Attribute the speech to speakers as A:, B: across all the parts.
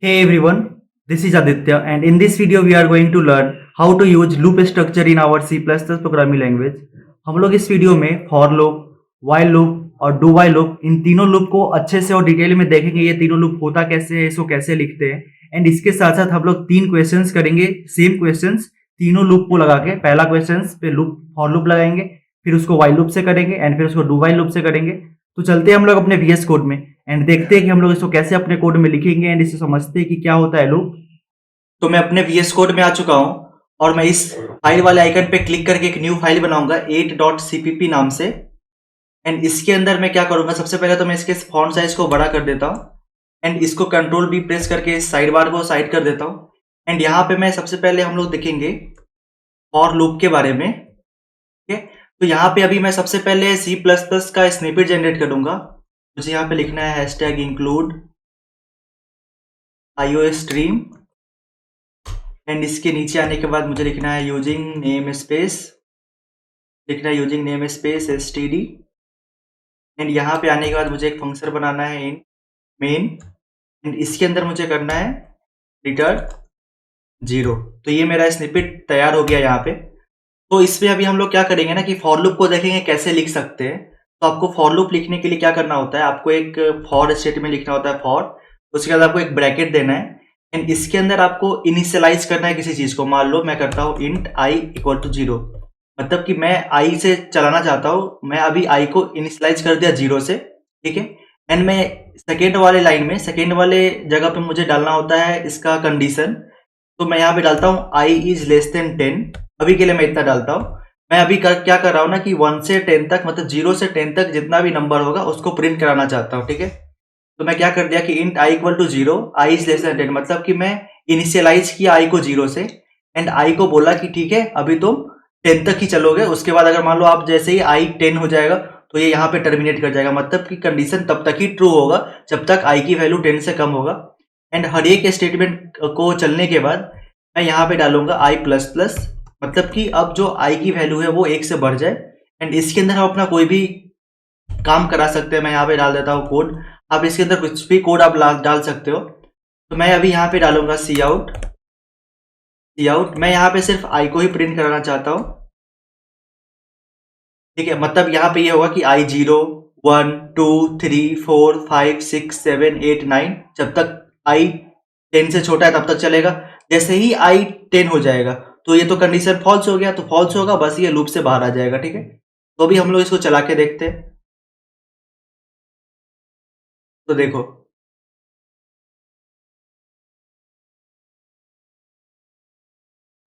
A: Hey everyone, this is Aditya and in this video we are going to learn how to use loop structure in our C++ programming language. हम लोग इस video में for loop, while loop और do while loop इन तीनों loop को अच्छे से और डिटेल में देखेंगे। ये तीनों लूप होता कैसे है, इसको कैसे लिखते हैं एंड इसके साथ साथ हम लोग तीन क्वेश्चंस करेंगे, सेम क्वेश्चंस तीनों लूप को लगा के। पहला क्वेश्चन पे लूप फॉर लूप लगाएंगे, फिर उसको while लूप से करेंगे एंड फिर उसको do while लूप से करेंगे। तो चलते हैं हम लोग अपने VS कोड में एंड देखते हैं कि हम लोग इसको कैसे अपने कोड में लिखेंगे एंड इसे समझते हैं कि क्या होता है लूप। तो मैं अपने VS कोड में आ चुका हूं और मैं इस फाइल वाले आइकन पे क्लिक करके एक न्यू फाइल बनाऊंगा 8.cpp नाम से। एंड इसके अंदर मैं क्या करूंगा, सबसे पहले तो मैं इसके फॉन्ट साइज को बड़ा कर देता हूं एंड इसको कंट्रोल बी प्रेस करके इस साइड बार को साइड कर देता हूं। एंड यहाँ पे मैं सबसे पहले हम लोग देखेंगे फॉर लूप के बारे में। ठीक है, तो यहाँ पे अभी मैं सबसे पहले C++ का स्निपेट जनरेट करूंगा। मुझे यहाँ पे लिखना है हैशटैग इंक्लूड IOStream एंड इसके नीचे आने के बाद मुझे लिखना है यूजिंग नेम स्पेस, लिखना है using name space std and यहाँ पे आने के बाद मुझे एक फंक्शन बनाना है इन मेन एंड इसके अंदर मुझे करना है रिटर्न 0। तो ये मेरा स्निपेट तैयार हो गया यहाँ पे। तो इसमें अभी हम लोग क्या करेंगे ना कि फॉर लूप को देखेंगे कैसे लिख सकते हैं। तो आपको फॉर लूप लिखने के लिए क्या करना होता है, आपको एक फॉर स्टेटमेंट लिखना होता है फॉर, उसके बाद आपको एक ब्रैकेट देना है एंड इसके अंदर आपको इनिशियलाइज करना है किसी चीज को। मान लो मैं करता हूँ इंट i इक्वल टू 0, मतलब कि मैं i से चलाना चाहता हूँ। मैं अभी i को इनिशियलाइज कर दिया 0 से, ठीक है। एंड मैं सेकेंड वाले लाइन में, सेकेंड वाले जगह पे मुझे डालना होता है इसका कंडीशन। तो मैं यहाँ पे डालता हूँ i इज लेस देन 10। अभी के लिए मैं इतना डालता हूँ। मैं अभी क्या कर रहा हूँ ना कि 1 से 10 तक, मतलब 0 से 10 तक जितना भी नंबर होगा उसको प्रिंट कराना चाहता हूँ, ठीक है। तो मैं क्या कर दिया कि int i equal to 0, i is less than 10, मतलब कि मैं इनिशियलाइज किया i को 0 से एंड i को बोला कि ठीक है अभी तुम 10 तक ही चलोगे। उसके बाद अगर मान लो आप जैसे ही i 10 हो जाएगा तो ये यहाँ पे टर्मिनेट कर जाएगा, मतलब कि कंडीशन तब तक ही ट्रू होगा जब तक i की वैल्यू 10 से कम होगा। एंड हर एक स्टेटमेंट को चलने के बाद मैं यहाँ पे डालूंगा i प्लस प्लस, मतलब कि अब जो i की वैल्यू है वो 1 से बढ़ जाए एंड इसके अंदर हम अपना कोई भी काम करा सकते हैं। मैं यहाँ पे डाल देता हूँ कोड, आप इसके अंदर कुछ भी कोड आप डाल सकते हो। तो मैं अभी यहाँ पे डालूंगा सी आउट। मैं यहाँ पे सिर्फ i को ही प्रिंट कराना चाहता हूँ, ठीक है। मतलब यहाँ पे ये होगा कि i 0 1 2 3 4 5 6 7 8 9, जब तक i 10 से छोटा है तब तक चलेगा। जैसे ही i 10 हो जाएगा तो ये तो कंडीशन फॉल्स हो गया, तो फॉल्स होगा, बस ये लूप से बाहर आ जाएगा, ठीक है। तो अभी हम लोग इसको चला के देखते हैं। तो देखो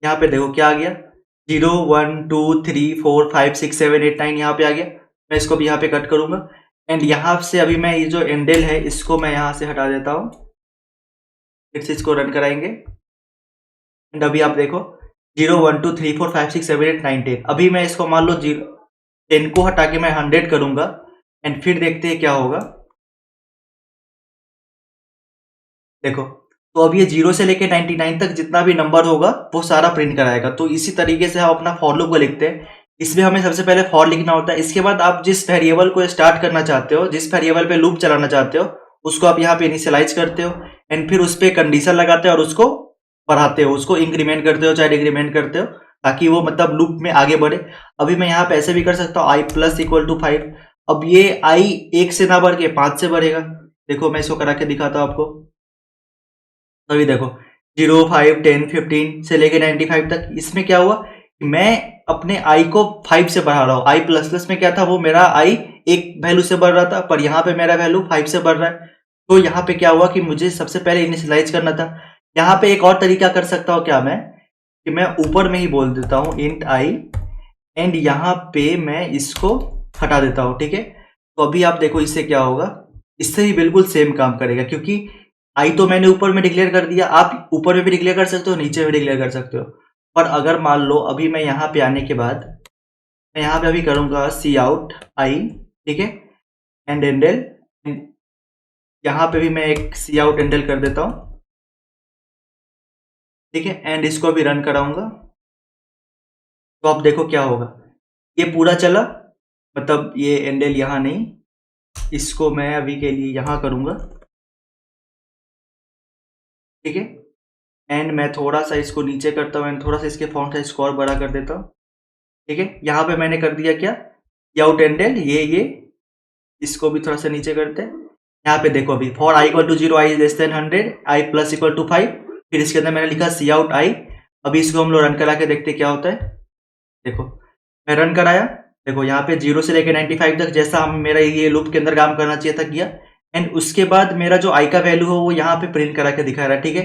A: यहाँ पे, देखो क्या आ गया, 0 1 2 3 4 5 6 7 8 9 यहाँ पे आ गया। मैं इसको भी यहाँ पे कट करूंगा एंड यहाँ से अभी मैं ये जो एंडल है इसको मैं यहाँ से हटा देता हूँ, फिर से इसको रन कराएंगे एंड अभी आप देखो 0 1 2 3 4 5 6 7 8 9 10। अभी मैं इसको मान लो 10 को हटा के मैं 100 करूंगा एंड फिर देखते हैं क्या होगा। देखो तो अब ये 0 से लेके 99 तक जितना भी नंबर होगा वो सारा प्रिंट कराएगा। तो इसी तरीके से हम अपना फॉर लूप को लिखते हैं। इसमें हमें सबसे पहले फॉर लिखना होता है, इसके बाद आप जिस वेरिएबल को स्टार्ट करना चाहते हो, जिस वेरिएबल पे लूप चलाना चाहते हो उसको आप यहाँ पे इनिशियलाइज करते हो एंड फिर उस पर कंडीशन लगाते हो और उसको बढ़ाते हो, उसको इंक्रीमेंट करते हो चाहे डिक्रीमेंट करते हो, ताकि वो मतलब लूप में आगे बढ़े। अभी मैं यहाँ पे ऐसे भी कर सकता हूँ i प्लस इक्वल टू 5। अब ये i 1 से ना बढ़ के 5 से बढ़ेगा। देखो मैं इसको करा के दिखाता हूँ आपको। अभी देखो 0 5 10 15 से लेके 95 तक, इसमें क्या हुआ कि मैं अपने i को 5 से बढ़ा रहा हूँ। i प्लस प्लस में क्या था, वो मेरा i एक वैल्यू से बढ़ रहा था, पर यहाँ पे मेरा वैल्यू 5 से बढ़ रहा है। तो यहाँ पे क्या हुआ कि मुझे सबसे पहले इनिशियलाइज करना था। यहाँ पे एक और तरीका कर सकता हूँ क्या मैं, कि मैं ऊपर में ही बोल देता हूँ इंट i एंड यहाँ पे मैं इसको हटा देता हूँ, ठीक है। तो अभी आप देखो इससे क्या होगा, इससे भी बिल्कुल सेम काम करेगा, क्योंकि आई तो मैंने ऊपर में डिक्लेयर कर दिया। आप ऊपर में भी डिक्लेयर कर सकते हो, नीचे में डिक्लेयर कर सकते हो। पर अगर मान लो अभी मैं यहाँ पे आने के बाद मैं यहाँ पे अभी करूँगा सी आउट आई, ठीक है, एंड एंडल, यहाँ पे भी मैं एक सी आउट एंडल कर देता हूँ, ठीक है, एंड इसको भी रन कराऊंगा। तो आप देखो क्या होगा, ये पूरा चला, मतलब ये एंडल यहाँ नहीं, इसको मैं अभी के लिए यहाँ करूँगा ठीक है। एंड मैं थोड़ा सा इसको नीचे करता हूँ एंड थोड़ा सा इसके फॉन्ट साइज को और बड़ा कर देता हूँ। ठीक है, यहाँ पे मैंने कर दिया क्या, आउट एंडेड, ये इसको भी थोड़ा सा नीचे करते हैं। यहाँ पे देखो अभी for i equal to 0 i less than 100 i plus equal to 5, फिर इसके अंदर मैंने लिखा सी आउट आई। अभी इसको हम लोग रन करा के देखते क्या होता है। देखो मैं रन कराया, देखो यहाँ पे 0 से लेकर 95 तक जैसा हम मेरा ये लूप के अंदर काम करना चाहिए था किया। एंड उसके बाद मेरा जो आई का वैल्यू है वो यहाँ पे प्रिंट करा के दिखा रहा है। ठीक है,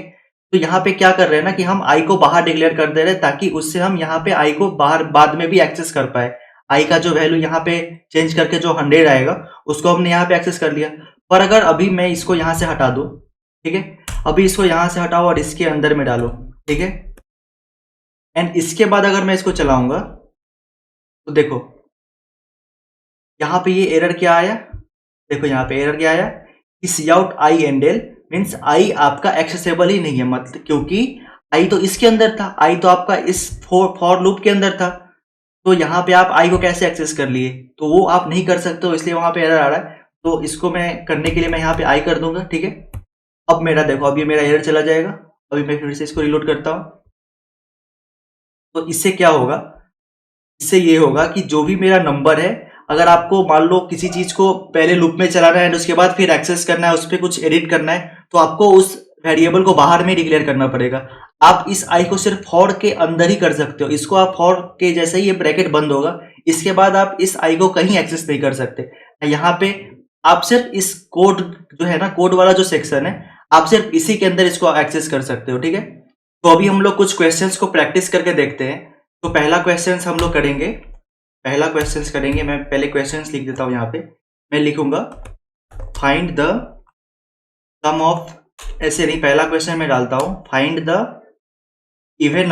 A: तो यहाँ पे क्या कर रहे हैं ना कि हम आई को बाहर डिक्लेयर कर दे रहे हैं ताकि उससे हम यहाँ पे आई को बाहर बाद में भी एक्सेस कर पाए। आई का जो वैल्यू यहाँ पे चेंज करके जो 100 आएगा उसको हमने यहाँ पे एक्सेस कर लिया। पर अगर अभी मैं इसको यहाँ से हटा दूं, ठीक है, अभी इसको यहाँ से हटाओ और इसके अंदर में डालो। ठीक है, एंड इसके बाद अगर मैं इसको चलाऊंगा तो देखो यहाँ पे ये एरर क्या आया, देखो यहाँ पे एरर क्या आया कि सी आउट आई एंडल मीन्स आई आपका एक्सेसिबल ही नहीं है, मतलब क्योंकि आई तो इसके अंदर था, आई तो आपका इस फॉर लूप के अंदर था, तो यहाँ पे आप आई को कैसे एक्सेस कर लिए, तो वो आप नहीं कर सकते हो, इसलिए वहां पे एरर आ रहा है। तो इसको मैं करने के लिए मैं यहाँ पे आई कर दूंगा। ठीक है, अब मेरा देखो अब ये मेरा एरर चला जाएगा। अभी मैं फिर से इसको रिलोड करता हूँ, तो इससे क्या होगा, इससे ये होगा कि जो भी मेरा नंबर है, अगर आपको मान लो किसी चीज को पहले लूप में चलाना है उसके बाद फिर एक्सेस करना है, उस पर कुछ एडिट करना है, तो आपको उस वेरिएबल को बाहर में डिक्लेयर करना पड़ेगा। आप इस आई को सिर्फ फॉर के अंदर ही कर सकते हो, इसको आप फॉर के जैसे ही ये ब्रैकेट बंद होगा इसके बाद आप इस आई को कहीं एक्सेस नहीं कर सकते। यहाँ पे आप सिर्फ इस कोड जो है ना, कोड वाला जो सेक्शन है, आप सिर्फ इसी के अंदर इसको एक्सेस कर सकते हो। ठीक है, तो अभी हम लोग कुछ क्वेश्चंस को प्रैक्टिस करके देखते हैं। तो पहला क्वेश्चन हम लोग करेंगे, पहला क्वेश्चंस करेंगे, मैं पहले क्वेश्चंस लिख देता हूं। यहाँ पे मैं लिखूंगा फाइंड द सम ऑफ, ऐसे नहीं, पहला क्वेश्चन मैं डालता हूं find the even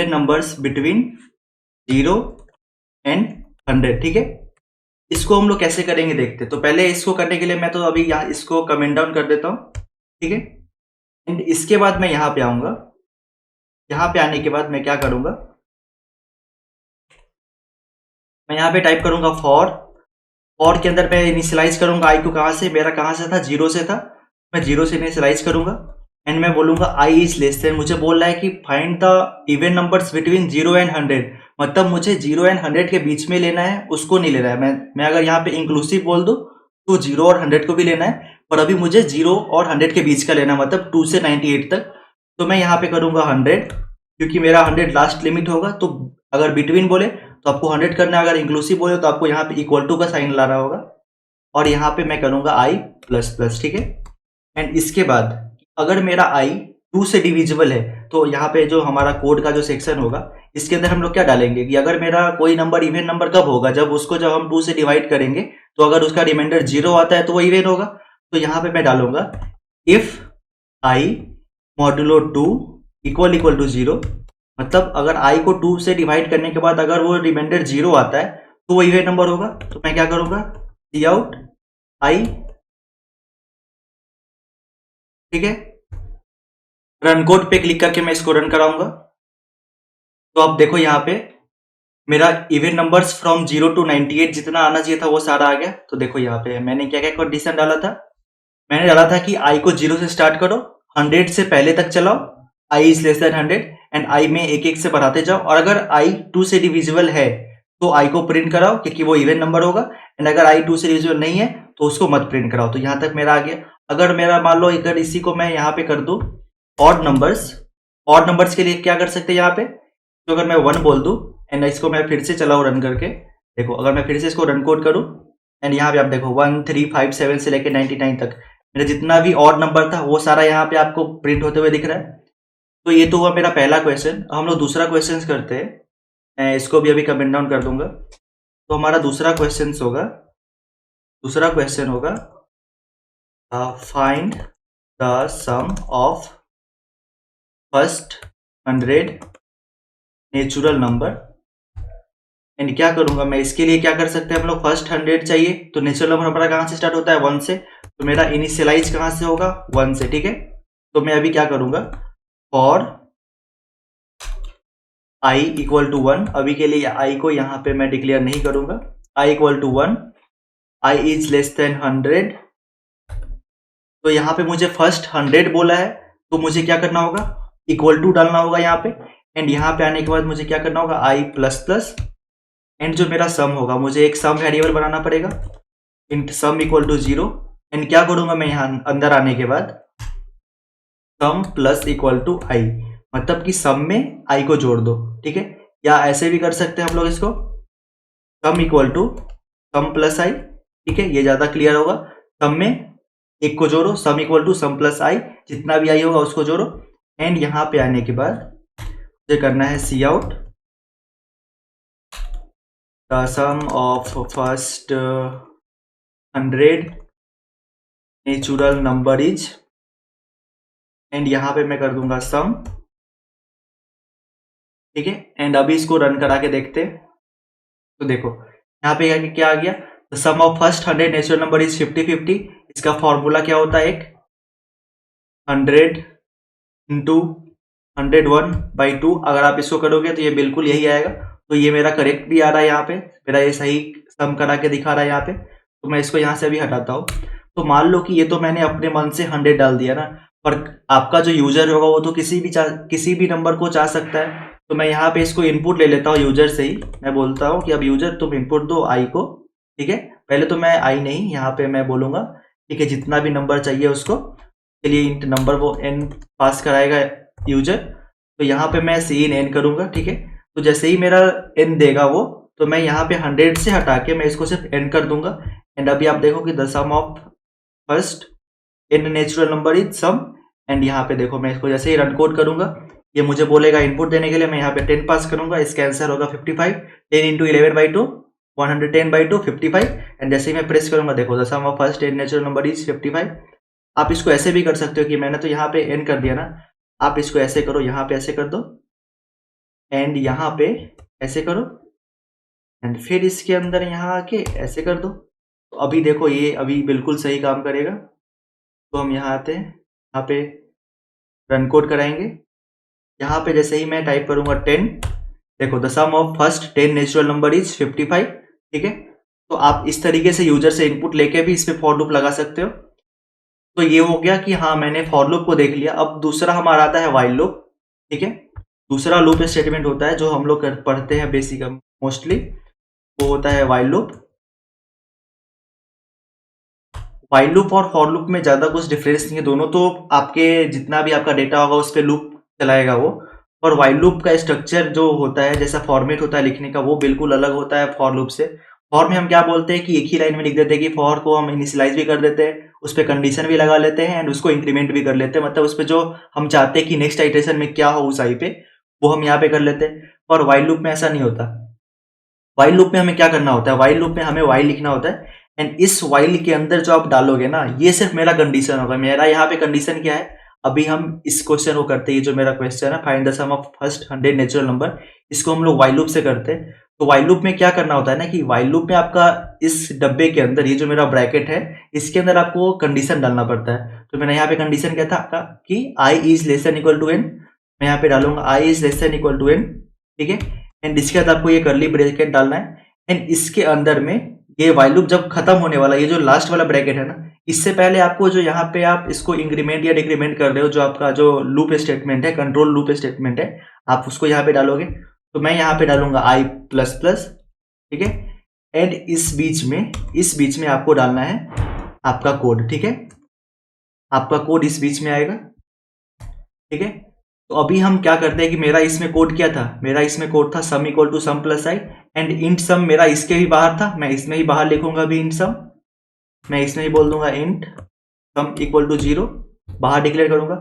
A: numbers between 0 and 100। ठीक है, इसको हम लोग कैसे करेंगे देखते। तो पहले इसको करने के लिए मैं तो अभी यहाँ इसको कमेंट डाउन कर देता हूं। ठीक है, एंड इसके बाद मैं यहाँ पे आऊंगा। यहाँ पे आने के बाद मैं क्या करूंगा, मैं यहाँ पे टाइप करूंगा फॉर के अंदर मैं इनिशियलाइज करूंगा आई को, कहां से, मेरा कहां से था, 0 से था, मैं 0 से इनिशियलाइज करूंगा। एंड मैं बोलूंगा आई इज लेस देन, मुझे बोल रहा है कि find the even numbers between 0 and 100, मतलब मुझे 0 एंड 100 के बीच में लेना है, उसको नहीं लेना है। मैं अगर यहाँ पे इंक्लूसिव बोल दूं तो 0 और 100 को भी लेना है, पर अभी मुझे 0 और 100 के बीच का लेना है, मतलब 2 से 98 तक। तो मैं यहाँ पे करूंगा 100, क्योंकि मेरा 100 लास्ट लिमिट होगा। तो अगर बिटवीन बोले तो आपको 100 करना है, अगर इंक्लूसिव बोले तो आपको यहाँ पे इक्वल टू का साइन लाना होगा, और यहाँ पे मैं करूंगा आई प्लस प्लस। ठीक है, एंड इसके बाद अगर मेरा आई 2 से डिविजिबल है, तो यहाँ पे जो हमारा कोड का जो सेक्शन होगा इसके अंदर हम लोग क्या डालेंगे कि अगर मेरा कोई नंबर इवन नंबर कब होगा, जब हम 2 से डिवाइड करेंगे, तो अगर उसका रिमाइंडर 0 आता है तो वो इवन होगा। तो यहाँ पे मैं डालूंगा if i modulo 2 equal to 0, मतलब अगर आई को 2 से डिवाइड करने के बाद अगर वो रिमाइंडर 0 आता है तो वो इवन नंबर होगा। तो मैं क्या करूंगा, सी आउट आई। ठीक है, रन कोड पे क्लिक करके मैं इसको रन कराऊंगा। तो आप देखो यहाँ पे मेरा इवन नंबर्स फ्रॉम 0 टू 98 जितना आना चाहिए था वो सारा आ गया। तो देखो यहाँ पे मैंने क्या क्या कंडीशन डाला था, मैंने डाला था कि आई को 0 से स्टार्ट करो, 100 से पहले तक चलाओ, I is less than 100, and I में एक एक से बढ़ाते जाओ, और अगर आई 2 से डिविजिबल है तो आई को प्रिंट कराओ क्योंकि वो इवन नंबर होगा, एंड अगर आई 2 से डिविजिबल नहीं है तो उसको मत प्रिंट कराओ। तो यहाँ तक मेरा आ गया। अगर मेरा मान लो अगर इसी को मैं यहाँ पे कर दूं ऑड नंबर्स के लिए क्या कर सकते हैं यहाँ पे, तो अगर मैं 1 बोल दूं एंड इसको मैं फिर से चलाऊं रन करके, देखो अगर मैं फिर से इसको रन कोड करूं एंड यहाँ पे आप देखो 1 3 5 7 से लेकर 99 तक मेरा जितना भी ऑड नंबर था वो सारा यहाँ पे आपको प्रिंट होते हुए दिख रहा है। तो ये तो हुआ मेरा पहला क्वेश्चन। हम लोग दूसरा क्वेश्चन करते हैं, मैं इसको भी अभी कमेंट डाउन कर दूंगा। तो हमारा दूसरा क्वेश्चन होगा find the sum of first 100 natural number. And क्या करूंगा मैं, इसके लिए क्या कर सकते हैं हम लोग, फर्स्ट 100 चाहिए, तो नेचुरल नंबर हमारा कहां से स्टार्ट होता है, 1 से, तो मेरा इनिशियलाइज कहां से होगा, 1 से। ठीक है, तो मैं अभी क्या करूंगा, फॉर आई इक्वल टू 1, अभी के लिए आई को यहाँ पे मैं डिक्लेयर नहीं करूंगा, I equal to 1, I is less than 100, तो यहाँ पे मुझे फर्स्ट 100 बोला है, तो मुझे क्या करना होगा, इक्वल टू डालना होगा यहाँ पे, एंड यहाँ पे आने के बाद मुझे क्या करना होगा, आई प्लस प्लस, एंड जो मेरा सम होगा मुझे एक सम वेरिएबल बनाना पड़ेगा, int sum equal to 0, and क्या करूंगा मैं यहाँ अंदर आने के बाद, sum plus equal to i, मतलब कि सम में आई को जोड़ दो, ठीक है। या ऐसे भी कर सकते हैं हम लोग इसको, sum equal to sum plus I, ठीक है, ये ज्यादा क्लियर होगा। सम में एक को जोड़ो, sum equal to sum plus I, जितना भी आई होगा उसको जोड़ो, एंड यहाँ पे आने के बाद मुझे करना है सी out the sum of first 100 natural number is, and यहाँ पे मैं कर दूंगा सम, ठीक है। एंड अभी इसको रन करा के देखते हैं, तो देखो यहाँ पे क्या आ गया, sum of first 100 natural number is 50-50। इसका फॉर्मूला क्या होता है, एक 100 इंटू 101/2, अगर आप इसको करोगे तो ये बिल्कुल यही आएगा। तो ये मेरा करेक्ट भी आ रहा है, यहाँ पे मेरा ये सही सम करा के दिखा रहा है यहाँ पे। तो मैं इसको यहाँ से अभी हटाता हूँ। तो मान लो कि ये तो मैंने अपने मन से 100 डाल दिया ना, पर आपका जो यूजर होगा वो तो किसी भी नंबर को चाह सकता है। तो मैं यहाँ पे इसको इनपुट ले लेता हूँ यूजर से ही, मैं बोलता हूँ कि अब यूजर तुम इनपुट दो आई को, ठीक है। पहले तो मैं आई नहीं, यहाँ पे मैं बोलूंगा, ठीक है, जितना भी नंबर चाहिए उसको, चलिए इंट नंबर वो एन पास कराएगा यूजर। तो यहाँ पे मैं सी इन एन करूंगा, ठीक है। तो जैसे ही मेरा एन देगा वो, तो मैं यहाँ पे 100 से हटा के मैं इसको सिर्फ एन कर दूंगा। एंड अभी आप देखो कि the sum of first n natural number is sum, and यहाँ पे देखो मैं इसको जैसे ही रन कोड करूंगा, ये मुझे बोलेगा इनपुट देने के लिए, मैं यहाँ पे 10 पास करूंगा, इसका आंसर होगा 55, 10 इंटू 11/2 110/2 55। एंड जैसे ही मैं प्रेस करूंगा, देखो the sum of first n natural number is 55। आप इसको ऐसे भी कर सकते हो कि मैंने तो यहाँ पे एन कर दिया ना, आप इसको ऐसे करो, यहाँ पे ऐसे कर दो, एंड यहाँ पे ऐसे करो, एंड फिर इसके अंदर यहाँ आके ऐसे कर दो। तो अभी देखो ये अभी बिल्कुल सही काम करेगा। तो हम यहाँ आते हैं, यहाँ पे रन कोड कराएंगे। यहाँ पे जैसे ही मैं टाइप करूंगा 10, देखो the sum of first 10 natural number is 55, ठीक है। तो आप इस तरीके से यूजर से इनपुट लेके भी इस पे फॉर लूप लगा सकते हो। तो ये हो गया कि हाँ मैंने फॉर लूप को देख लिया। अब दूसरा हमारा आता है वाइल लूप, ठीक है। दूसरा लूप स्टेटमेंट होता है जो हम लोग पढ़ते हैं बेसिक मोस्टली, वो होता है वाइल लूप। वाइल लूप और फॉर लूप में ज्यादा कुछ डिफरेंस नहीं है, दोनों तो आपके जितना भी आपका डेटा होगा उस पर लूप चलाएगा वो। और वाइल लूप का स्ट्रक्चर जो होता है, जैसा फॉर्मेट होता है लिखने का, वो बिल्कुल अलग होता है फॉर लूप से। फॉर में हम क्या बोलते हैं कि एक ही लाइन में लिख देते हैं कि फॉर को हम इनिशियलाइज भी कर देते हैं, उस पर कंडीशन भी लगा लेते हैं, एंड उसको इंक्रीमेंट भी कर लेते हैं, मतलब उस पर जो हम चाहते हैं कि नेक्स्ट आइटरेशन में क्या हो उस आई पे, वो हम यहाँ पे कर लेते हैं। और वाइल लूप में ऐसा नहीं होता। वाइल लूप में हमें क्या करना होता है, वाइल लूप में हमें वाइल लिखना होता है, एंड इस वाइल के अंदर जो आप डालोगे ना, ये सिर्फ मेरा कंडीशन होगा। मेरा यहाँ पे कंडीशन क्या है, अभी हम इस क्वेश्चन को करते हैं, जो मेरा क्वेश्चन है find the sum of first 100 natural number, इसको हम लोग वाइल लूप से करते हैं। तो वाइल लूप में क्या करना होता है ना, कि वाइल लूप में आपका इस डब्बे के अंदर, ये जो मेरा ब्रैकेट है, इसके अंदर आपको कंडीशन डालना पड़ता है। तो मैंने यहाँ पे कंडीशन क्या था कि I is less than equal to n, मैं यहाँ पे डालूंगा I is less than equal to n, ठीक है। एंड इसके बाद आपको ये कर्ली ब्रैकेट डालना है, एंड इसके अंदर में ये वाइल लूप जब खत्म होने वाला, ये जो लास्ट वाला ब्रैकेट है ना, इससे पहले आपको जो यहाँ पे आप इसको इंक्रीमेंट या डिक्रीमेंट कर रहे हो, जो आपका जो लूप स्टेटमेंट है, कंट्रोल लूप स्टेटमेंट है, आप उसको यहाँ पे डालोगे। तो मैं यहाँ पे डालूंगा आई प्लस प्लस, ठीक है। एंड इस बीच में आपको डालना है आपका कोड, ठीक है। आपका कोड इस बीच में आएगा, ठीक है। तो अभी हम क्या करते हैं कि मेरा इसमें कोड क्या था, मेरा इसमें कोड था sum equal to sum plus I, and int sum मेरा इसके भी बाहर था, मैं इसमें ही बाहर लिखूंगा अभी इंट सम, मैं इसमें ही बोल दूंगा इंट सम इक्वल टू 0, बाहर डिक्लेयर करूंगा।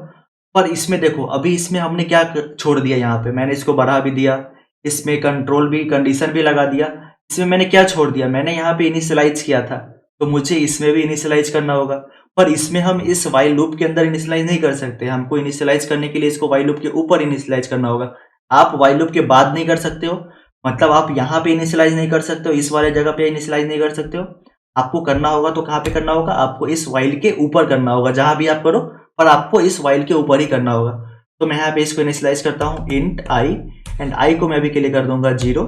A: पर इसमें देखो अभी इसमें हमने क्या छोड़ दिया, यहाँ पे मैंने इसको बढ़ा भी दिया, इसमें कंट्रोल भी कंडीशन भी लगा दिया। इसमें मैंने क्या छोड़ दिया, मैंने यहाँ पे इनिशियलाइज किया था, तो मुझे इसमें भी इनिशियलाइज करना होगा। पर इसमें हम इस वाइल लूप के अंदर इनिशियलाइज नहीं कर सकते, हमको इनिशियलाइज करने के लिए इसको वाइल लूप के ऊपर इनिशियलाइज करना होगा। आप वाइल लूप के बाद नहीं कर सकते हो, मतलब आप यहाँ पे इनिशियलाइज नहीं कर सकते हो, इस वाले जगह पे इनिशियलाइज नहीं कर सकते हो। आपको करना होगा तो कहाँ पे करना होगा, आपको इस वाइल के ऊपर करना होगा, जहां भी आप करो, पर आपको इस वाइल के ऊपर ही करना होगा। तो मैं यहाँ पे इसको इनिशियलाइज करता हूँ इंट आई, एंड आई को मैं अभी के लिए कर दूंगा 0,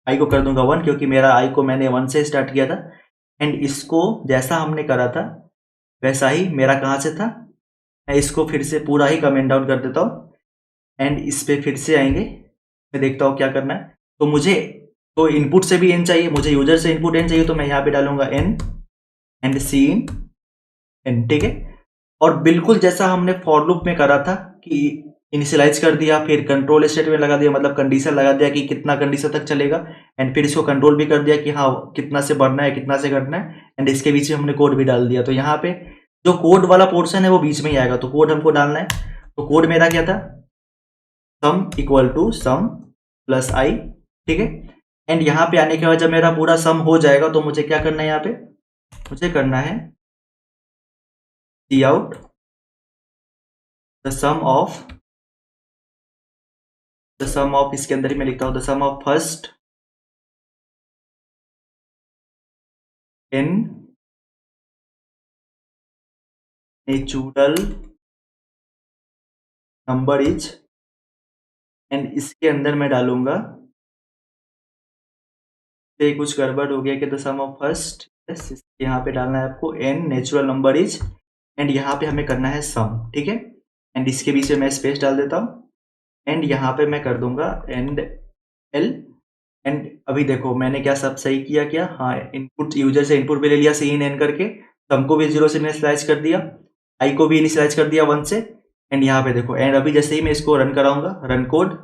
A: आई को कर दूंगा 1, क्योंकि मेरा आई को मैंने 1 से स्टार्ट किया था। एंड इसको जैसा हमने करा था वैसा ही मेरा कहाँ से था, मैं इसको फिर से पूरा ही कमेंट डाउन कर देता हूँ एंड इस पे फिर से आएंगे, मैं देखता हूँ क्या करना है। तो मुझे तो इनपुट से भी n चाहिए, मुझे यूजर से इनपुट n चाहिए, तो मैं यहाँ पे डालूंगा n and see in n, ठीक है। और बिल्कुल जैसा हमने फॉर लूप में करा था कि इनिशियलाइज कर दिया, फिर कंट्रोल स्टेटमेंट लगा दिया, मतलब कंडीशन लगा दिया कि कितना कंडीशन तक चलेगा, एंड फिर इसको कंट्रोल भी कर दिया कि हाँ कितना से बढ़ना है कितना से घटना है, एंड इसके बीच में हमने कोड भी डाल दिया। तो यहाँ पे जो कोड वाला पोर्शन है वो बीच में ही आएगा, तो कोड हमको डालना है। तो कोड मेरा क्या था, sum equal to sum plus I, ठीक है। एंड यहाँ पे आने के बाद जब मेरा पूरा सम हो जाएगा तो मुझे क्या करना है, यहाँ पे मुझे करना है सी आउट द सम ऑफ इसके अंदर ही मैं लिखता हूँ the sum of first n natural number is, and इसके अंदर मैं डालूंगा, ये कुछ गड़बड़ हो गया कि the sum of first, yes यहाँ पे डालना है आपको n natural number is, and यहाँ पे हमें करना है सम, ठीक है। एंड इसके बीच में मैं स्पेस डाल देता हूँ, एंड यहाँ पे मैं कर दूंगा एंड l। एंड अभी देखो मैंने क्या सब सही किया क्या, हाँ इनपुट यूजर से इनपुट भी ले लिया सी इन एन करके, सम को भी 0 से इनिशियलाइज कर दिया, आई को भी इनिशियलाइज कर दिया 1 से, एंड यहाँ पे देखो, एंड अभी जैसे ही मैं इसको रन कराऊंगा, रन कोड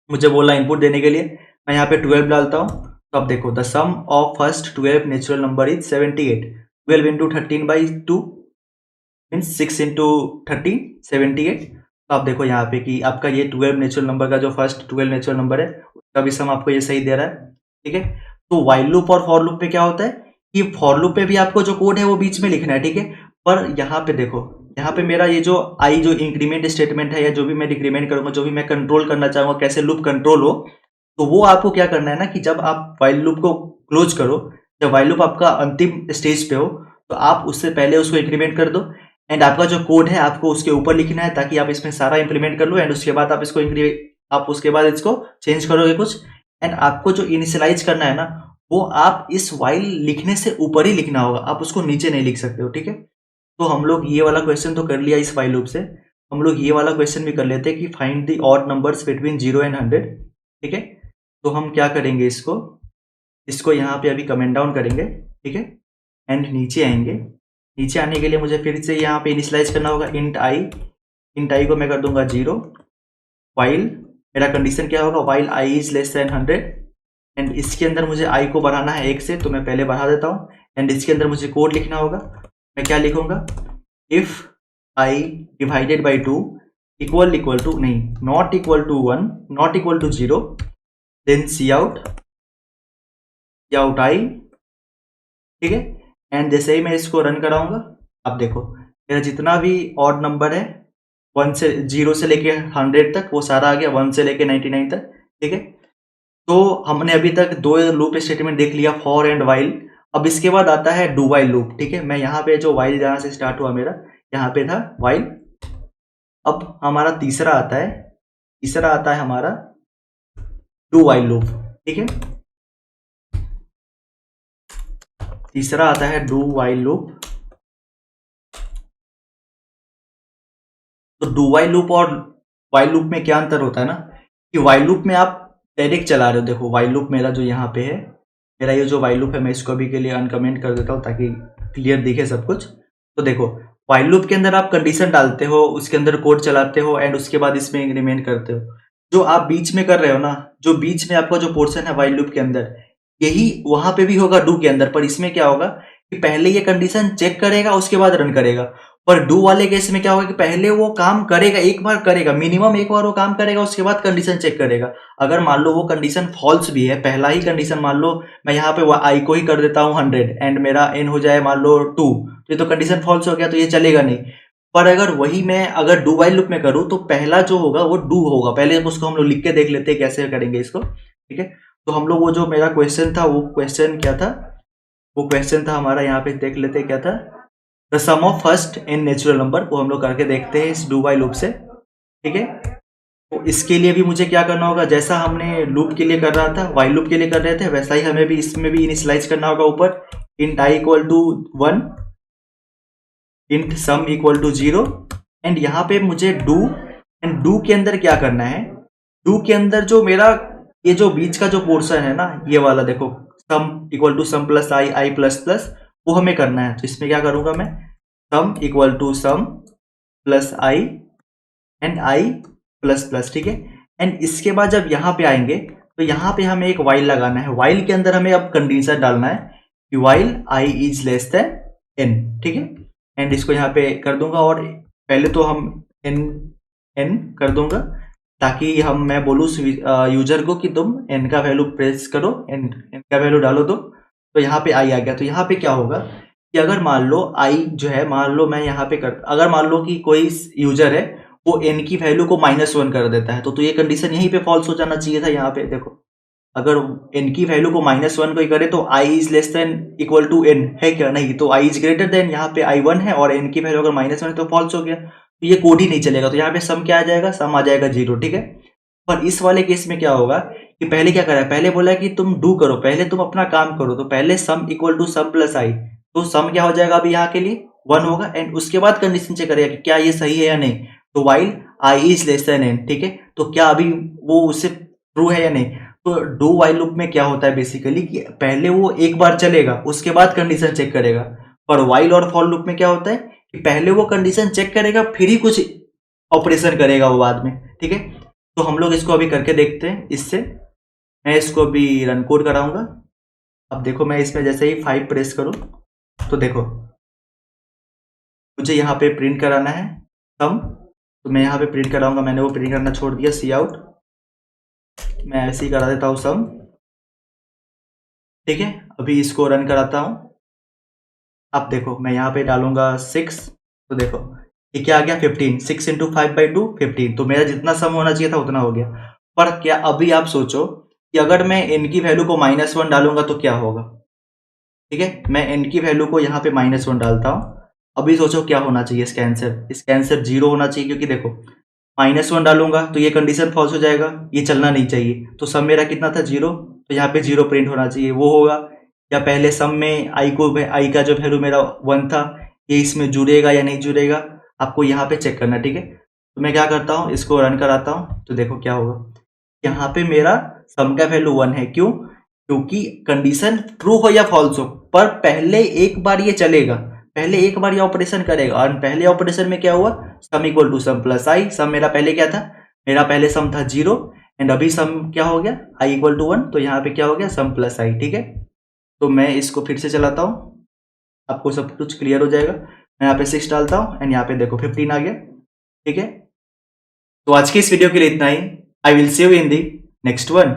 A: मुझे बोला इनपुट देने के लिए, मैं यहाँ पे 12 डालता हूँ। तो अब देखो the sum of first 12 natural number is 78, 12 into 13/2 means 6 into 13 78। तो आप देखो यहाँ पे कि आपका ये 12 नेचुरल नंबर का जो फर्स्ट 12 नेचुरल नंबर है उसका भी सम आपको ये सही दे रहा है, ठीक है। तो वाइल लूप और फॉर लूप पे क्या होता है कि फॉर लूप पे भी आपको जो कोड है वो बीच में लिखना है, ठीक है। पर यहाँ पे देखो, यहाँ पे मेरा ये जो आई जो इंक्रीमेंट स्टेटमेंट है या जो भी मैं डिक्रीमेंट करूंगा, जो भी मैं कंट्रोल करना चाहूंगा कैसे लूप कंट्रोल हो, तो वो आपको क्या करना है ना कि जब आप वाइल लूप को क्लोज करो, जब वाइल लूप आपका अंतिम स्टेज पे हो, तो आप उससे पहले उसको इंक्रीमेंट कर दो, एंड आपका जो कोड है आपको उसके ऊपर लिखना है ताकि आप इसमें सारा इंप्लीमेंट कर लो, एंड उसके बाद आप उसके बाद इसको चेंज करोगे कुछ, एंड आपको जो इनिशियलाइज करना है ना वो आप इस वाइल लिखने से ऊपर ही लिखना होगा, आप उसको नीचे नहीं लिख सकते हो, ठीक है। तो हम लोग ये वाला क्वेश्चन तो कर लिया इस वाइल लूप से, हम लोग ये वाला क्वेश्चन भी कर लेते हैं कि find the odd numbers between 0 and 100, ठीक है। तो हम क्या करेंगे, इसको यहाँ पे अभी कमेंट डाउन करेंगे, ठीक है, एंड नीचे आएंगे। नीचे आने के लिए मुझे फिर से यहाँ पे इनिशियलाइज करना होगा इंट आई को मैं कर दूंगा 0, वाइल मेरा कंडीशन क्या होगा, while i is less than 100, and इसके अंदर मुझे आई को बढ़ाना है 1 से, तो मैं पहले बढ़ा देता हूँ, एंड इसके अंदर मुझे कोड लिखना होगा, मैं क्या लिखूंगा, if I divided by 2 equal to नहीं not equal to 1 not equal to 0, then cout I, ठीक है। एंड जैसे ही मैं इसको रन कराऊंगा, अब देखो मेरा जितना भी ऑड नंबर है 0 से लेके 100 तक वो सारा आ गया, 1 से लेके 99 तक, ठीक है। तो हमने अभी तक 2 लूप स्टेटमेंट देख लिया, फॉर एंड वाइल। अब इसके बाद आता है डू वाइल लूप, ठीक है। मैं यहाँ पे जो वाइल जहाँ से स्टार्ट हुआ मेरा यहाँ पे था वाइल, अब हमारा तीसरा आता है हमारा डू वाइल लूप, ठीक है। तीसरा आता है डू वाइल लूप। तो डू वाइल लूप और वाइल लूप में क्या अंतर होता है ना कि वाइल लूप में आप डायरेक्ट चला रहे हो, देखो वाइल लूप मेरा जो यहाँ पे है, मेरा ये जो वाइल लूप है मैं इसको अभी के लिए अनकमेंट कर देता हूँ ताकि क्लियर दिखे सब कुछ। तो देखो वाइल लूप के अंदर आप कंडीशन डालते हो, उसके अंदर कोड चलाते हो, एंड उसके बाद इसमें इंक्रीमेंट करते हो। जो आप बीच में कर रहे हो ना, जो बीच में आपका जो पोर्शन है वाइल लूप के अंदर, यही वहां पे भी होगा डू के अंदर, पर इसमें क्या होगा कि पहले ये कंडीशन चेक करेगा उसके बाद रन करेगा। पर डू वाले केस में क्या होगा कि पहले वो काम करेगा, एक बार करेगा, मिनिमम एक बार वो काम करेगा, उसके बाद कंडीशन चेक करेगा। अगर मान लो वो कंडीशन फॉल्स भी है, पहला ही कंडीशन मान लो मैं यहाँ पे आई को ही कर देता हूँ 100 एंड मेरा एन हो जाए मान लो 2, तो ये तो कंडीशन फॉल्स हो गया, तो ये चलेगा नहीं। पर अगर वही मैं अगर डू वाइल लूप में करूँ तो पहला जो होगा वो डू होगा, पहले उसको हम लोग लिख के देख लेते हैं कैसे करेंगे इसको, ठीक है। तो हम लोग वो जो मेरा क्वेश्चन था वो क्वेश्चन क्या था, वो क्वेश्चन था हमारा, यहाँ पे देख लेते हैं क्या था, the sum of first n natural number, वो हम लोग करके देखते हैं इस डू वाइल लूप से, ठीक है। तो इसके लिए भी मुझे क्या करना होगा, जैसा हमने लूप के लिए कर रहा था, वाइल लूप के लिए कर रहे थे, वैसा ही हमें भी इसमें भी इनिशियलाइज करना होगा ऊपर int i equal to 1, int sum equal to 0 and यहाँ पे मुझे डू एंड डू के अंदर क्या करना है, डू के अंदर जो मेरा ये जो बीच का जो पोर्शन है ना, ये वाला देखो sum equal to sum plus i, i plus plus, वो हमें करना है। तो इसमें क्या करूंगा मैं, sum equal to sum plus I and i plus plus, ठीक है। एंड इसके बाद जब यहाँ पे आएंगे तो यहाँ पे हमें एक वाइल लगाना है। वाइल के अंदर हमें अब कंडीशन डालना है कि while i is less than n, ठीक है। एंड इसको यहाँ पे कर दूंगा और पहले तो हम एन कर दूंगा ताकि मैं बोलूँ यूजर को कि तुम एन का वैल्यू प्रेस करो, एन का वैल्यू डालो तो यहाँ पे आई आ गया। तो यहाँ पे क्या होगा कि अगर मान लो आई जो है, मान लो मैं यहाँ पे अगर मान लो कि कोई यूजर है वो एन की वैल्यू को -1 कर देता है तो ये कंडीशन यहीं पे फॉल्स हो जाना चाहिए था। यहाँ पे देखो अगर एन की वैल्यू को -1 कोई करे तो I is less than equal to n है क्या, नहीं। तो आई इज ग्रेटर देन, यहाँ पे आई 1 है और एन की वैल्यू अगर -1 है तो फॉल्स हो गया, तो ये कोड ही नहीं चलेगा। तो यहाँ पे सम क्या आ जाएगा, सम आ जाएगा 0, ठीक है। पर इस वाले केस में क्या होगा कि पहले क्या करा है, पहले बोला कि तुम डू करो, पहले तुम अपना काम करो, तो पहले sum equal to sum plus I, तो सम क्या हो जाएगा अभी यहाँ के लिए 1 होगा। एंड उसके बाद कंडीशन चेक करेगा कि क्या ये सही है या नहीं, तो while i is less than n, ठीक है। तो क्या अभी वो उससे ट्रू है या नहीं। तो डू वाइल लूप में क्या होता है बेसिकली कि पहले वो एक बार चलेगा उसके बाद कंडीशन चेक करेगा। पर वाइल और फॉर लूप में क्या होता है कि पहले वो कंडीशन चेक करेगा फिर ही कुछ ऑपरेशन करेगा वो बाद में, ठीक है। तो हम लोग इसको अभी करके देखते हैं। इससे मैं इसको अभी रन कोड कराऊंगा। अब देखो मैं इसमें जैसे ही 5 प्रेस करूं तो देखो मुझे यहाँ पे प्रिंट कराना है सम, तो मैं यहाँ पे प्रिंट कराऊंगा। मैंने वो प्रिंट करना छोड़ दिया, सी आउट, मैं ऐसे ही करा देता हूँ सम, ठीक है। अभी इसको रन कराता हूँ। अब देखो मैं यहाँ पे डालूंगा 6, तो देखो ये क्या आ गया 15, 6 इंटू 5/2 15, तो मेरा जितना सम होना चाहिए था उतना हो गया। पर क्या अभी आप सोचो कि अगर मैं n की वैल्यू को -1 डालूंगा तो क्या होगा, ठीक है। मैं n की वैल्यू को यहाँ पे -1 डालता हूँ। अभी सोचो क्या होना चाहिए इसका आंसर 0 होना चाहिए, क्योंकि देखो -1 डालूंगा तो ये कंडीशन फॉल्स हो जाएगा, ये चलना नहीं चाहिए। तो सम मेरा कितना था 0, तो यहाँ पे 0 प्रिंट होना चाहिए, वो होगा। या पहले सम में आई का जो वैल्यू मेरा 1 था, ये इसमें जुड़ेगा या नहीं जुड़ेगा, आपको यहाँ पे चेक करना, ठीक है। तो मैं क्या करता हूँ, इसको रन कराता हूँ, तो देखो क्या होगा। यहाँ पे मेरा सम का वैल्यू 1 है, क्यों, क्योंकि कंडीशन ट्रू हो या फॉल्स हो, पर पहले एक बार ये चलेगा, पहले एक बार ये ऑपरेशन करेगा। और पहले ऑपरेशन में क्या हुआ, sum equal to sum plus I. Sum मेरा पहले क्या था, मेरा पहले सम था 0 एंड अभी सम क्या हो गया, आई इक्वल टू 1, तो यहाँ पे क्या हो गया सम प्लस आई, ठीक है। तो मैं इसको फिर से चलाता हूँ, आपको सब कुछ क्लियर हो जाएगा। मैं यहाँ पे 6 डालता हूँ एंड यहाँ पे देखो 15 आ गया, ठीक है। तो आज की इस वीडियो के लिए इतना ही। I will see you in the next one.